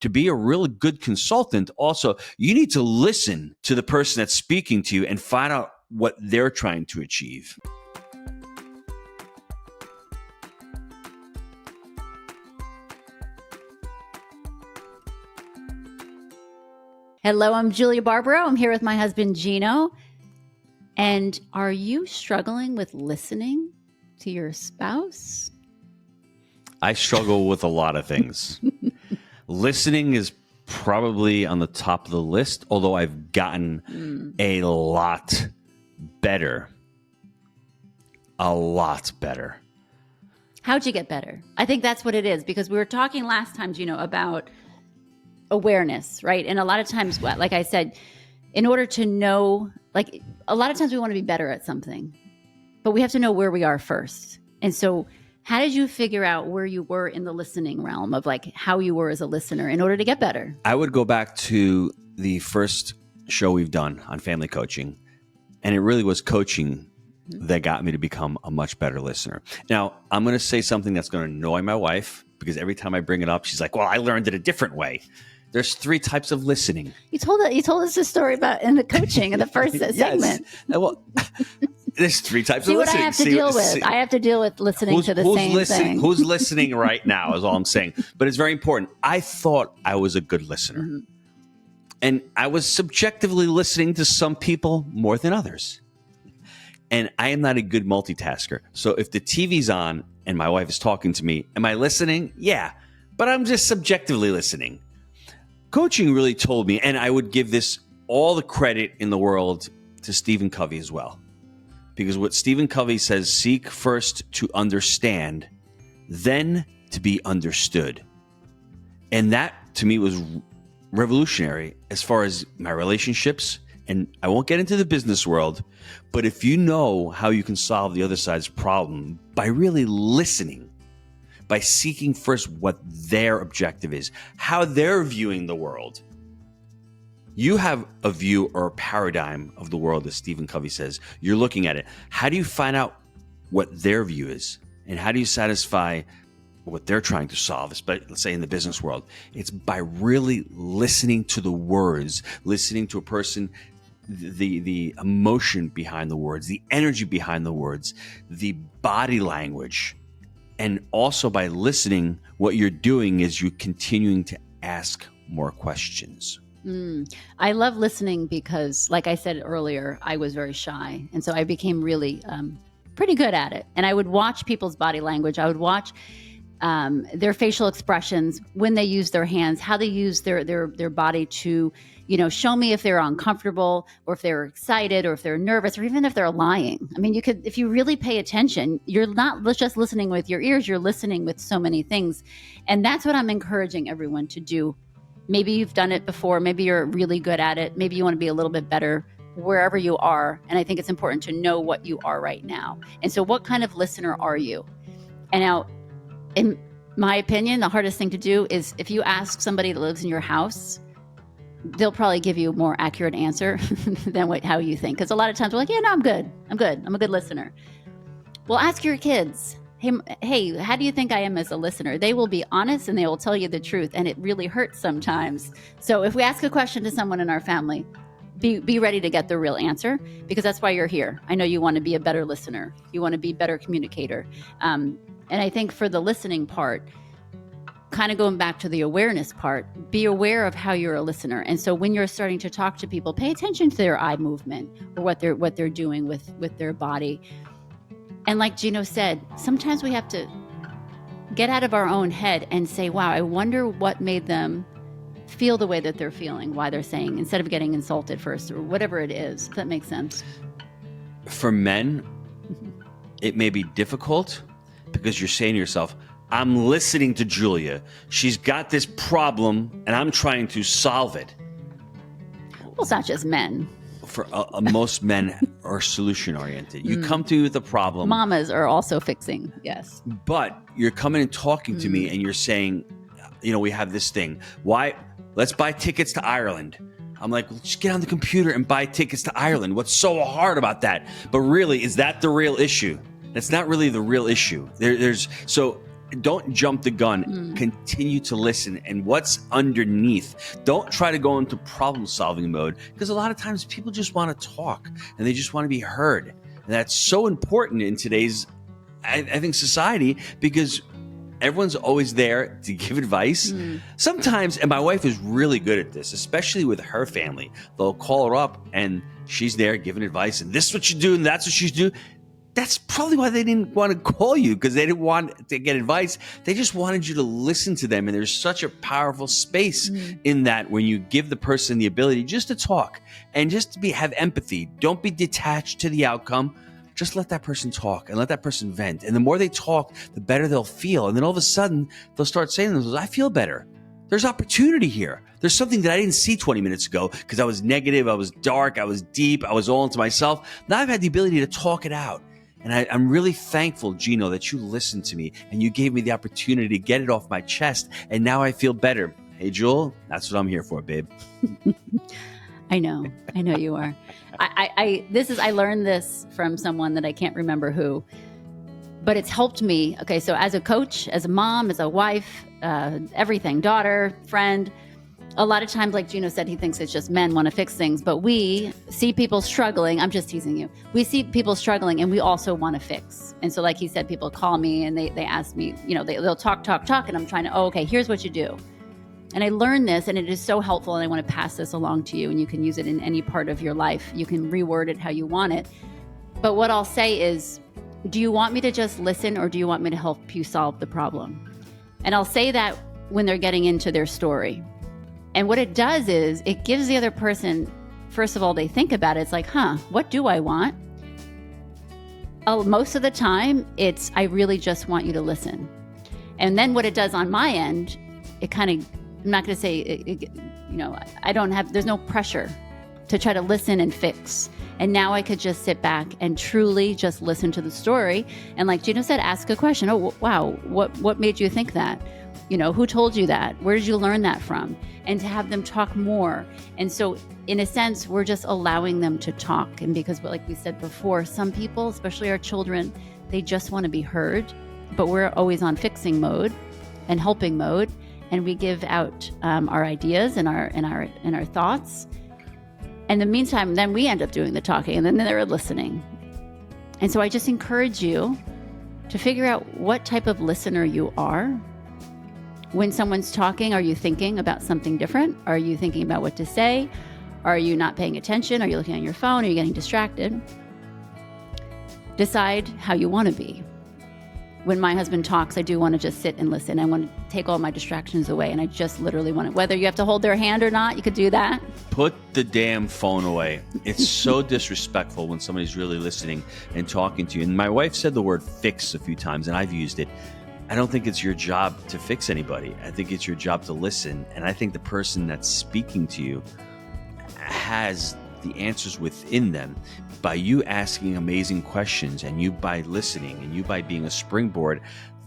to be a really good consultant, also, you need to listen to the person that's speaking to you and find out what they're trying to achieve. Hello, I'm Julia Barbaro. I'm here with my husband, Gino. And are you struggling with listening to your spouse? I struggle with a lot of things. Listening is probably on the top of the list, although I've gotten a lot better. A lot better. How'd you get better? I think that's what it is, because we were talking last time, Gino, about awareness, right? And a lot of times, like I said, in order to know, like a lot of times we want to be better at something, but we have to know where we are first. And so how did you figure out where you were in the listening realm of like how you were as a listener in order to get better? I would go back to the first show we've done on family coaching, and it really was coaching that got me to become a much better listener. Now, I'm going to say something that's going to annoy my wife, because every time I bring it up, she's like, well, I learned it a different way. There's 3 types of listening. You told us a story about in the coaching in the first segment. Well, there's 3 types See of what listening. I have to deal with. I have to deal with listening to the same thing. Who's listening right now is all I'm saying. But it's very important. I thought I was a good listener. Mm-hmm. And I was subjectively listening to some people more than others. And I am not a good multitasker. So if the TV's on and my wife is talking to me, am I listening? Yeah. But I'm just subjectively listening. Coaching really told me, and I would give this all the credit in the world to Stephen Covey as well. Because what Stephen Covey says, seek first to understand, then to be understood. And that, to me, was revolutionary as far as my relationships. And I won't get into the business world, but if you know how you can solve the other side's problem by really listening, by seeking first what their objective is, how they're viewing the world. You have a view or a paradigm of the world, as Stephen Covey says. You're looking at it. How do you find out what their view is? And how do you satisfy what they're trying to solve, especially, let's say, in the business world? It's by really listening to the words, listening to a person, the emotion behind the words, the energy behind the words, the body language. And also by listening, what you're doing is you're continuing to ask more questions. I love listening because, like I said earlier, I was very shy. And so I became really pretty good at it. And I would watch people's body language. I would watch their facial expressions, when they use their hands, how they use their body to, show me if they're uncomfortable or if they're excited or if they're nervous or even if they're lying. I mean, if you really pay attention, you're not just listening with your ears, you're listening with so many things. And that's what I'm encouraging everyone to do. Maybe you've done it before. Maybe you're really good at it. Maybe you want to be a little bit better wherever you are. And I think it's important to know what you are right now. And so what kind of listener are you? And now, in my opinion, the hardest thing to do is if you ask somebody that lives in your house, they'll probably give you a more accurate answer than how you think. Because a lot of times we're like, yeah, no, I'm good. I'm a good listener. Well, ask your kids, hey, how do you think I am as a listener? They will be honest and they will tell you the truth. And it really hurts sometimes. So if we ask a question to someone in our family, be ready to get the real answer, because that's why you're here. I know you want to be a better listener. You want to be a better communicator. And I think for the listening part, kind of going back to the awareness part, be aware of how you're a listener. And so when you're starting to talk to people, pay attention to their eye movement or what they're doing with their body. And like Gino said, sometimes we have to get out of our own head and say, wow, I wonder what made them feel the way that they're feeling, why they're saying, instead of getting insulted first or whatever it is. Does that make sense? For men, it may be difficult because you're saying to yourself, I'm listening to Julia. She's got this problem, and I'm trying to solve it. Well, it's not just men. For most men are solution-oriented. You come to me with a problem. Mamas are also fixing, yes. But you're coming and talking to me, and you're saying, we have this thing. Why? Let's buy tickets to Ireland. I'm like, well, just get on the computer and buy tickets to Ireland. What's so hard about that? But really, is that the real issue? That's not really the real issue. So don't jump the gun. Continue to listen. And what's underneath, don't try to go into problem solving mode, because a lot of times people just want to talk and they just want to be heard. And that's so important in today's, I think, society, because everyone's always there to give advice. Sometimes, and my wife is really good at this, especially with her family. They'll call her up and she's there giving advice, and this is what you do and that's what she's doing. That's probably why they didn't want to call you, because they didn't want to get advice. They just wanted you to listen to them. And there's such a powerful space in that when you give the person the ability just to talk and just to have empathy. Don't be detached to the outcome. Just let that person talk and let that person vent. And the more they talk, the better they'll feel. And then all of a sudden, they'll start saying to themselves, I feel better. There's opportunity here. There's something that I didn't see 20 minutes ago because I was negative, I was dark, I was deep, I was all into myself. Now I've had the ability to talk it out. And I'm really thankful, Gino, that you listened to me and you gave me the opportunity to get it off my chest. And now I feel better. Hey, Jewel, that's what I'm here for, babe. I know you are. I learned this from someone that I can't remember who, but it's helped me. Okay, so as a coach, as a mom, as a wife, everything, daughter, friend, a lot of times, like Gino said, he thinks it's just men want to fix things, but we see people struggling. I'm just teasing you. We see people struggling and we also want to fix. And so like he said, people call me and they ask me, they'll talk, and I'm trying to, okay, here's what you do. And I learned this, and it is so helpful, and I want to pass this along to you, and you can use it in any part of your life. You can reword it how you want it. But what I'll say is, do you want me to just listen, or do you want me to help you solve the problem? And I'll say that when they're getting into their story. And what it does is it gives the other person, first of all, they think about it. It's like, what do I want? Most of the time, it's, I really just want you to listen. And then what it does on my end, it kind of, I'm not going to say, there's no pressure to try to listen and fix. And now I could just sit back and truly just listen to the story. And like Gino said, ask a question. Oh, wow, what made you think that? Who told you that? Where did you learn that from? And to have them talk more. And so in a sense, we're just allowing them to talk. And because like we said before, some people, especially our children, they just want to be heard, but we're always on fixing mode and helping mode. And we give out our ideas and our thoughts. And in the meantime, then we end up doing the talking, and then they're listening. And so I just encourage you to figure out what type of listener you are. When someone's talking, are you thinking about something different? Are you thinking about what to say? Are you not paying attention? Are you looking on your phone? Are you getting distracted? Decide how you want to be. When my husband talks, I do want to just sit and listen. I want to take all my distractions away, and I just literally want to, whether you have to hold their hand or not, you could do that. Put the damn phone away. It's so disrespectful when somebody's really listening and talking to you. And my wife said the word fix a few times, and I've used it. I don't think it's your job to fix anybody. I think it's your job to listen. And I think the person that's speaking to you has the answers within them by you asking amazing questions, and you by listening, and you by being a springboard.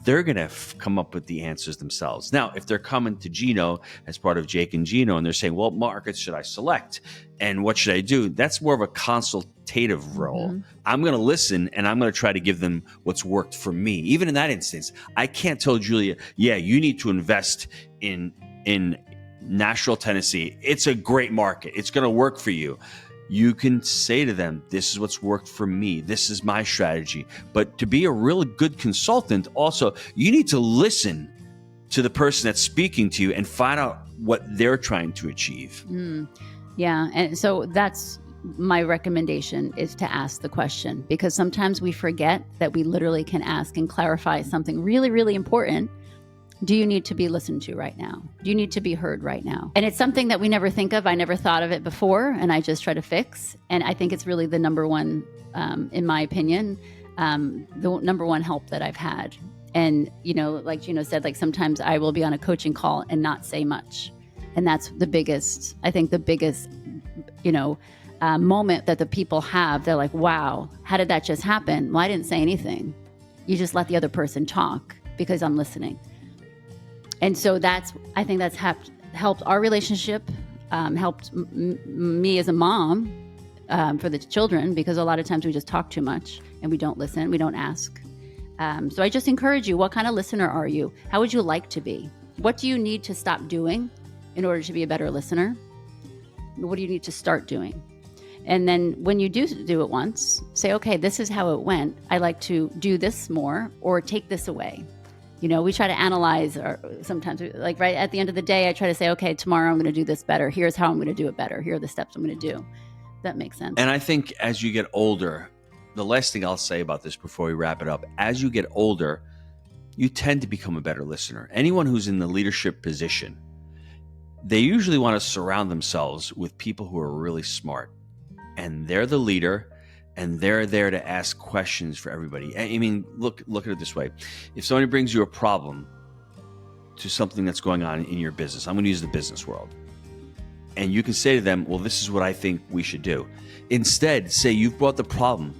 They're going to come up with the answers themselves. Now, if they're coming to Gino as part of Jake and Gino and they're saying, well, markets should I select? And what should I do? That's more of a consultative role. Mm-hmm. I'm going to listen, and I'm going to try to give them what's worked for me. Even in that instance, I can't tell Julia, yeah, you need to invest in Nashville, Tennessee. It's a great market. It's going to work for you. You can say to them, this is what's worked for me. This is my strategy. But to be a really good consultant, also, you need to listen to the person that's speaking to you and find out what they're trying to achieve. Yeah. And so that's my recommendation, is to ask the question, because sometimes we forget that we literally can ask and clarify something really, really important. Do you need to be listened to right now? Do you need to be heard right now? And it's something that we never think of. I never thought of it before, and I just try to fix. And I think it's really the number one, in my opinion, the number one help that I've had. And, like Gino said, like sometimes I will be on a coaching call and not say much. And that's the biggest moment that the people have. They're like, wow, how did that just happen? Well, I didn't say anything. You just let the other person talk because I'm listening. And so I think that's helped our relationship, helped me as a mom for the children, because a lot of times we just talk too much and we don't listen, we don't ask. So I just encourage you, what kind of listener are you? How would you like to be? What do you need to stop doing in order to be a better listener? What do you need to start doing? And then when you do it once, say, okay, this is how it went. I like to do this more or take this away. We try to analyze, or sometimes like right at the end of the day, I try to say, okay, tomorrow I'm going to do this better. Here's how I'm going to do it better. Here are the steps I'm going to do. That makes sense. And I think as you get older, the last thing I'll say about this before we wrap it up, as you get older, you tend to become a better listener. Anyone who's in the leadership position, they usually want to surround themselves with people who are really smart. And they're the leader, and they're there to ask questions for everybody. I mean, look at it this way. If somebody brings you a problem to something that's going on in your business, I'm going to use the business world, and you can say to them, well, this is what I think we should do. Instead, say, you've brought the problem.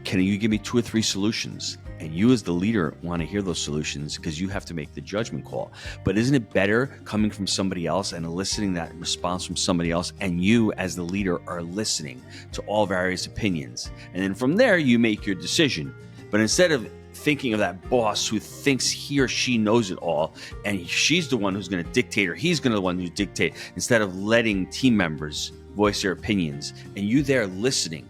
Can you give me 2 or 3 solutions? And you as the leader want to hear those solutions because you have to make the judgment call. But isn't it better coming from somebody else and eliciting that response from somebody else, and you as the leader are listening to all various opinions? And then from there, you make your decision. But instead of thinking of that boss who thinks he or she knows it all, and she's the one who's going to dictate, or he's going to the one who dictate, instead of letting team members voice their opinions, and you there listening,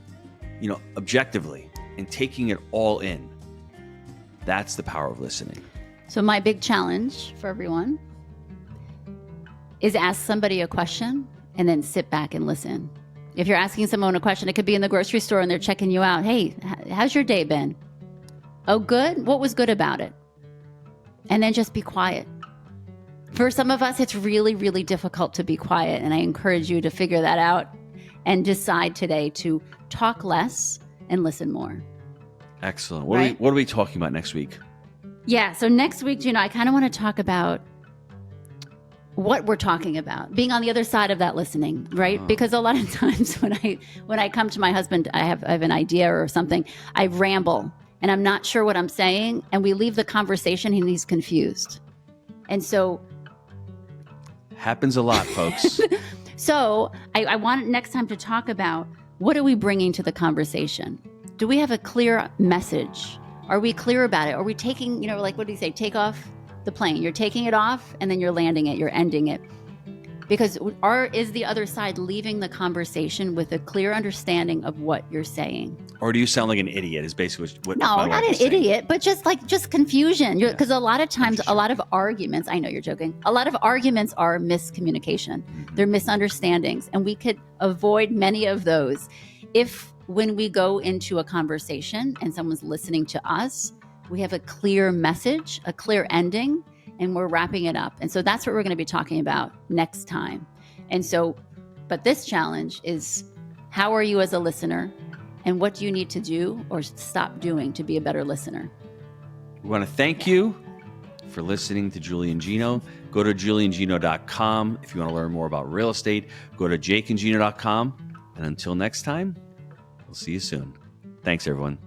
objectively and taking it all in. That's the power of listening. So my big challenge for everyone is ask somebody a question and then sit back and listen. If you're asking someone a question, it could be in the grocery store and they're checking you out. Hey, how's your day been? Oh, good. What was good about it? And then just be quiet. For some of us, it's really, really difficult to be quiet. And I encourage you to figure that out and decide today to talk less and listen more. Excellent. What are we talking about next week? Yeah. So next week, Gino, I kind of want to talk about what we're talking about, being on the other side of that listening, right? Because a lot of times when I come to my husband, I have an idea or something, I ramble and I'm not sure what I'm saying, and we leave the conversation and he's confused. And so happens a lot, folks. So I want next time to talk about, what are we bringing to the conversation? Do we have a clear message? Are we clear about it? Are we taking, like, what do you say? Take off the plane. You're taking it off and then you're landing it. You're ending it. Because is the other side leaving the conversation with a clear understanding of what you're saying? Or do you sound like an idiot is basically what No, not an idiot, but just confusion. Because a lot of times, a lot of arguments, I know you're joking, a lot of arguments are miscommunication. Mm-hmm. They're misunderstandings. And we could avoid many of those if, when we go into a conversation and someone's listening to us, we have a clear message, a clear ending, and we're wrapping it up. And so that's what we're going to be talking about next time. And so, but this challenge is, how are you as a listener, and what do you need to do or stop doing to be a better listener? We want to thank you for listening to Julie and Gino. Go to julieandgino.com. If you want to learn more about real estate, go to jakeandgino.com. And until next time, we'll see you soon. Thanks, everyone.